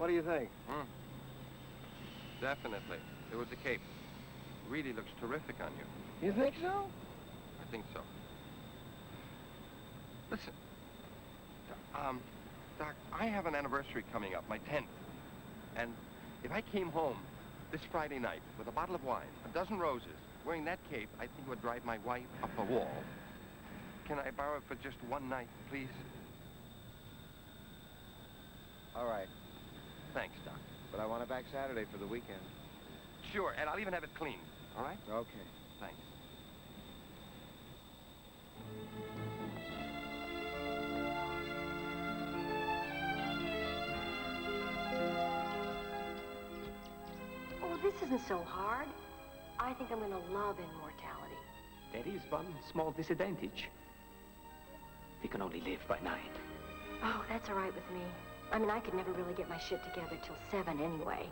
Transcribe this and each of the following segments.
What do you think? Definitely. It was the cape. Really looks terrific on you. You think so? I think so. Listen, Doc, I have an anniversary coming up, my 10th. And if I came home this Friday night with a bottle of wine, a dozen roses, wearing that cape, I think it would drive my wife up a wall. Can I borrow it for just one night, please? All right. Thanks, Doc. But I want it back Saturday for the weekend. Sure, and I'll even have it cleaned. All right? Okay. Thanks. Oh, this isn't so hard. I think I'm going to love immortality. There is one small disadvantage. We can only live by night. Oh, that's all right with me. I mean, I could never really get my shit together till 7 anyway.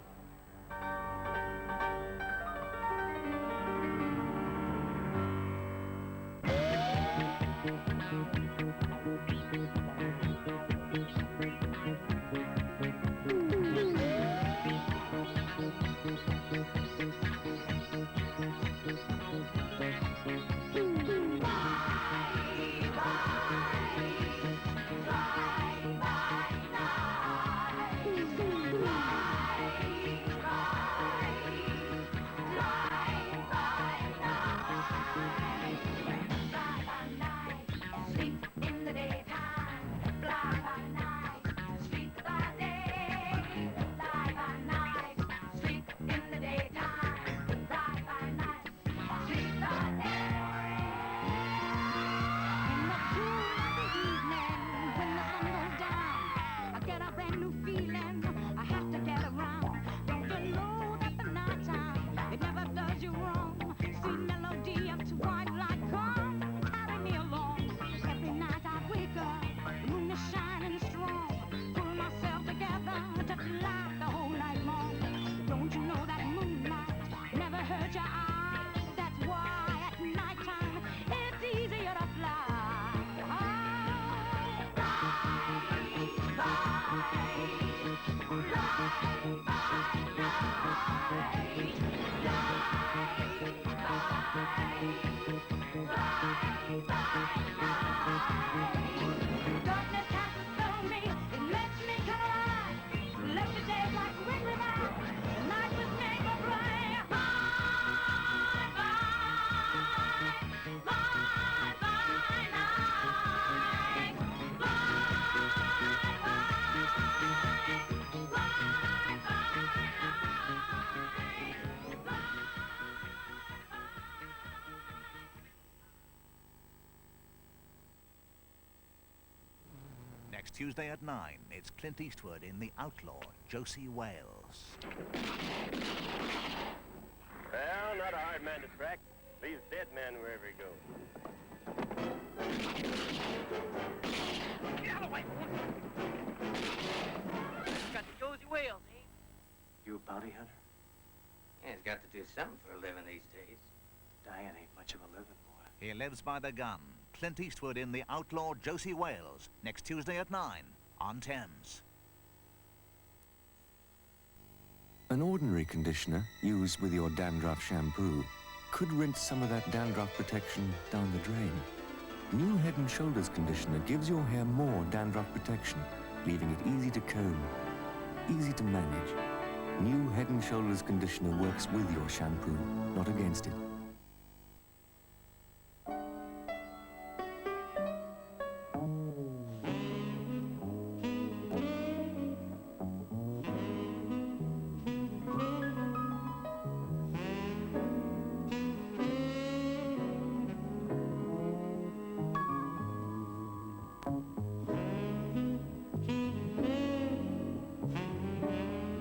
Next Tuesday at 9, it's Clint Eastwood in The Outlaw, Josey, Wales. Well, not a hard man to track. Leaves dead men wherever he goes. Get out of the way! Got the Josey Wales, eh? You a bounty hunter? Yeah, he's got to do something for a living these days. Dying ain't much of a living, boy. He lives by the gun. Clint Eastwood in The Outlaw, Josey, Wales. Next Tuesday at 9 on Thames. An ordinary conditioner used with your dandruff shampoo could rinse some of that dandruff protection down the drain. New Head & Shoulders conditioner gives your hair more dandruff protection, leaving it easy to comb, easy to manage. New Head & Shoulders conditioner works with your shampoo, not against it.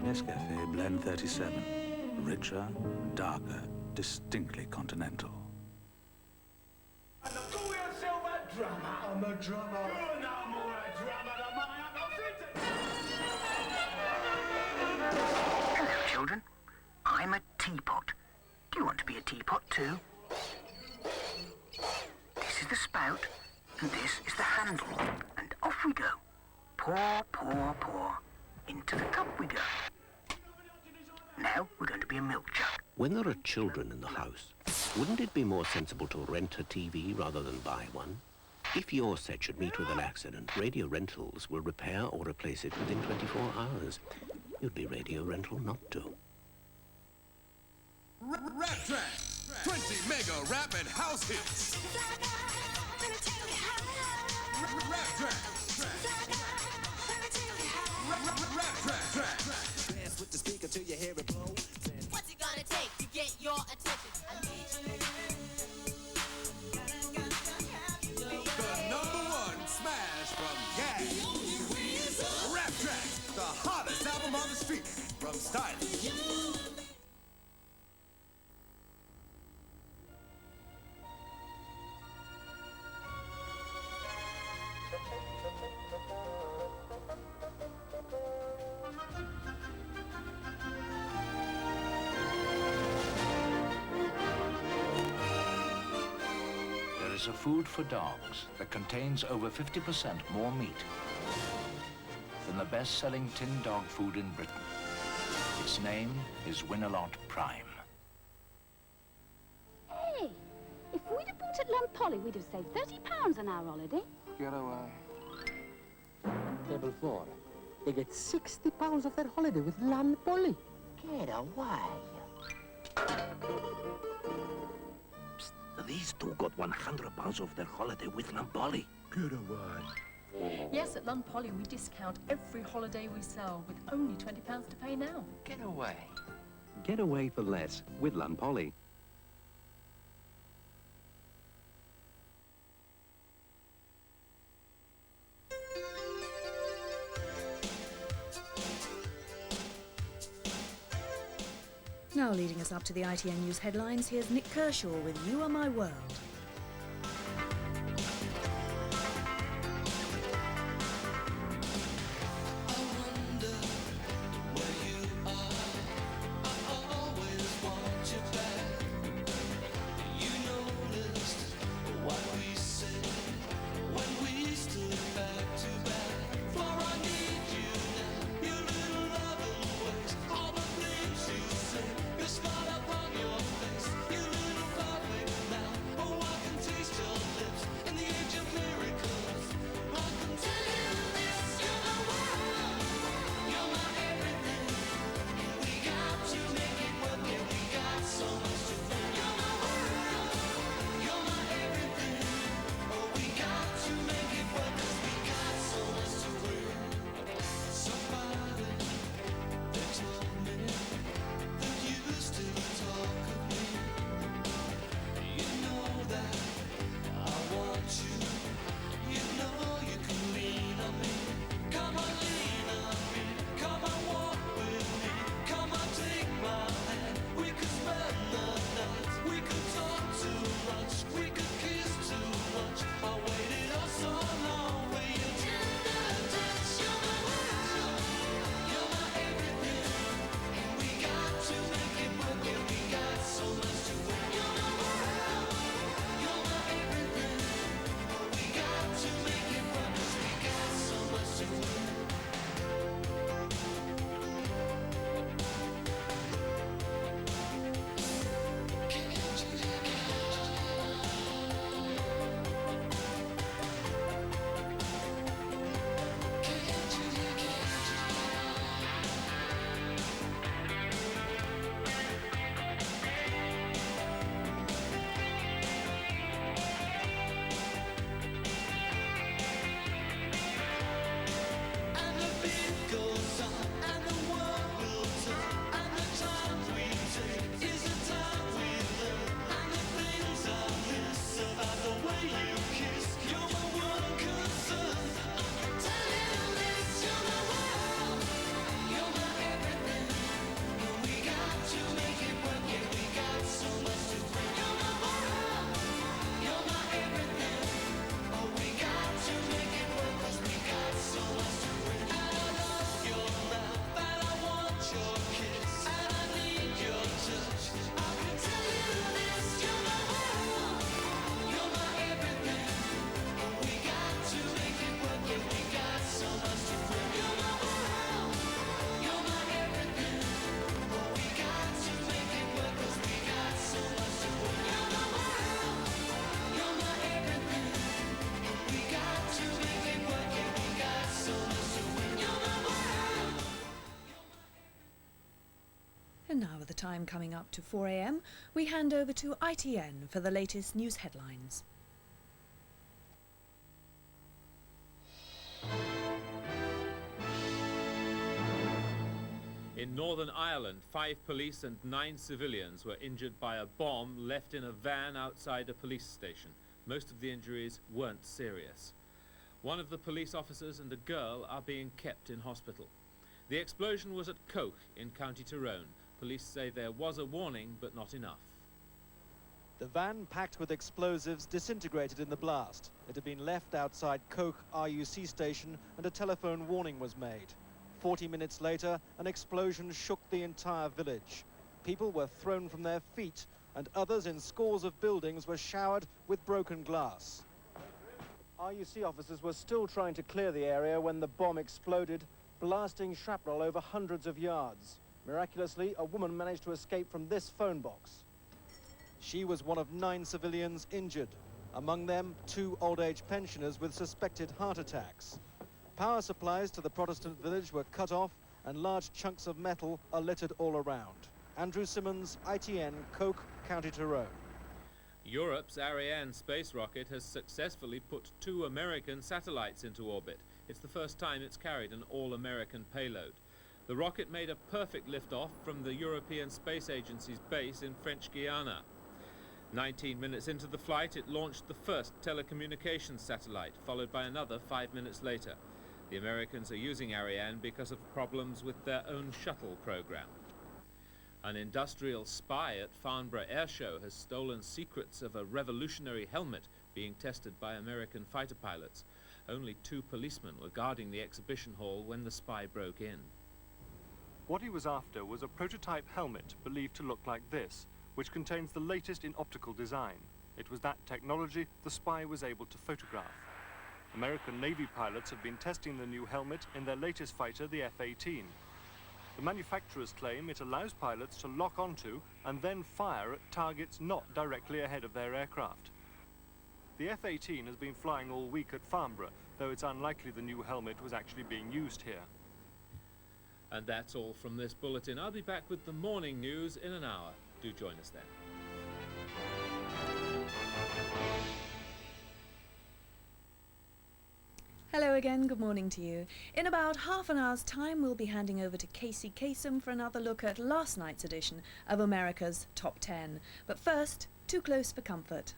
Nescafe Blend 37. Richer, darker, distinctly continental. I'm a drummer. I'm a drummer. You're no more a drummer than mine. Hello, children. I'm a teapot. Do you want to be a teapot too? This is the spout, and this is the handle. And off we go. Pour, pour, pour. into the cup we go. Now we're going to be a milk jug. When there are children in the house, wouldn't it be more sensible to rent a TV rather than buy one? If your set should meet with an accident, Radio Rentals will repair or replace it within 24 hours. You'd be Radio Rental not to. Rap Trax, 20 mega rap and house hits. Rap Trax, Rap Trax. Dance with the speaker till you hear it blow. What's it gonna take to get your attention? I need you. The #1 smash from Gas. Rap Trax, the hottest album on the street from Stylish. There is a food for dogs that contains over 50% more meat than the best-selling tin dog food in Britain. Its name is Winalot Prime. Hey, if we'd have bought at Poly, we'd have saved £30 on our holiday. Get away. Table 4. They get £60 off their holiday with Poly. Get away. These two got £100 off their holiday with Poly. Get away. Yes, at Poly we discount every holiday we sell with only £20 to pay now. Get away. Get away for less with Poly. Now leading us up to the ITN News Headlines, here's Nick Kershaw with You Are My World. You're smart up on your face, you little perfect now. Oh, Now with the time coming up to 4 a.m, we hand over to ITN for the latest news headlines. In Northern Ireland, 5 police and 9 civilians were injured by a bomb left in a van outside a police station. Most of the injuries weren't serious. One of the police officers and a girl are being kept in hospital. The explosion was at Coke in County Tyrone. Police say there was a warning, but not enough. The van packed with explosives disintegrated in the blast. It had been left outside Coke RUC station and a telephone warning was made. 40 minutes later, an explosion shook the entire village. People were thrown from their feet and others in scores of buildings were showered with broken glass. RUC officers were still trying to clear the area when the bomb exploded, blasting shrapnel over hundreds of yards. Miraculously, a woman managed to escape from this phone box. She was one of 9 civilians injured. Among them, 2 old-age pensioners with suspected heart attacks. Power supplies to the Protestant village were cut off and large chunks of metal are littered all around. Andrew Simmons, ITN, Coke, County Tyrone. Europe's Ariane space rocket has successfully put 2 American satellites into orbit. It's the first time it's carried an all-American payload. The rocket made a perfect liftoff from the European Space Agency's base in French Guiana. 19 minutes into the flight, it launched the first telecommunications satellite, followed by another 5 minutes later. The Americans are using Ariane because of problems with their own shuttle program. An industrial spy at Farnborough Air Show has stolen secrets of a revolutionary helmet being tested by American fighter pilots. Only 2 policemen were guarding the exhibition hall when the spy broke in. What he was after was a prototype helmet believed to look like this, which contains the latest in optical design. It was that technology the spy was able to photograph. American Navy pilots have been testing the new helmet in their latest fighter, the F-18. The manufacturers claim it allows pilots to lock onto and then fire at targets not directly ahead of their aircraft. The F-18 has been flying all week at Farnborough, though it's unlikely the new helmet was actually being used here. And that's all from this bulletin. I'll be back with the morning news in an hour. Do join us then. Hello again, good morning to you. In about half an hour's time, we'll be handing over to Casey Kasem for another look at last night's edition of America's Top 10. But first, Too Close for Comfort.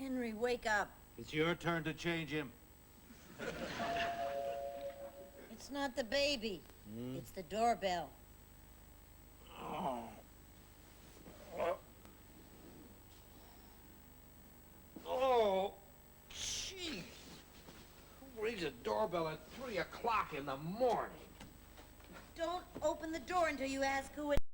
Henry, wake up. It's your turn to change him. It's not the baby. It's the doorbell. Oh. Oh, jeez. Who rings a doorbell at 3 o'clock in the morning? Don't open the door until you ask who it